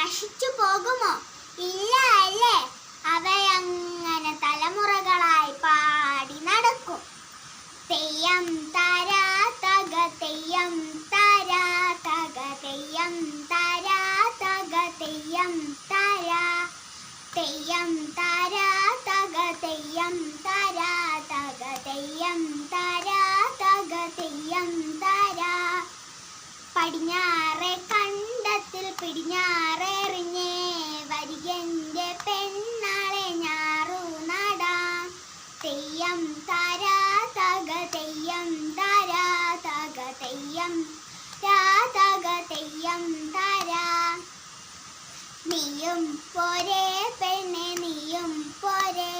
നശിച്ചു പോകുമോ? ഇല്ല അല്ലേ? അവയങ്ങനെ തലമുറകളായി പാടി നടക്കും. തെയ്യം താരാ തക തെയ്യം താരാ തക തെയ്യം താരാ തക തെയ്യം താരാ തെയ്യം താരാ തക തെയ്യം താരാ തക തെയ്യം താരാ തക തെയ്യം താരാ. പടിഞ്ഞാറേ കണ്ടത്തിൽ പിടിഞ്ഞാറെറിഞ്ഞേ വരികന്റെ പെണ്ണാളെ ഞാറു നടാം. തെയ്യം താരാ തക തെയ്യം താരാ തക തെയ്യം തക തെയ്യം താരാ. നീയും പോരെ പെണ്ണെ നീയും പോരെ,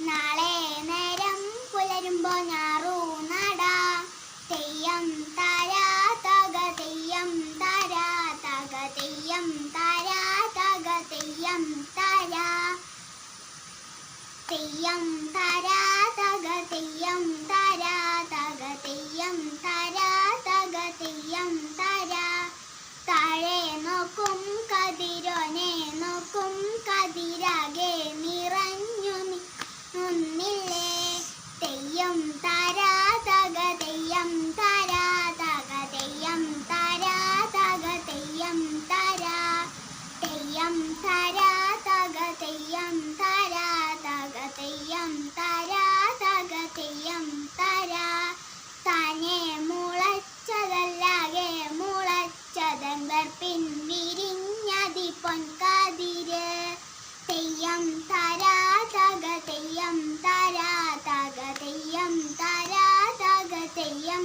നാളെ നേരം പുലരുമ്പോ ഞാറു നടാം. തെയ്യം താരാ തക തെയ്യം താരാ തക തെയ്യം താരാ തക തെയ്യം താരാ. തെയ്യം താരാ തക തെയ്യം താരാ തക തെയ്യം താരാ തക തെയ്യം താരാ. താഴെ നോക്കും കതിരോനെ നോക്കും കതിരാകെ നിറഞ്ഞു നിന്നില്ലേ. തെയ്യം താരാ തക തെയ്യം താരാ തക തെയ്യം താരാ തക തെയ്യം താരാ. തെയ്യം താരാ തക തെയ്യം താരാ തക തെയ്യം താരാ തക തെയ്യം താരാ. താനെ മുളച്ചതല്ലാകെ മുളച്ചതൻ വിരിഞ്ഞതി പൊൻകതിര്. തെയ്യം താരാ തക തെയ്യം താരാ തക തെയ്യം താരാ തക തെയ്യം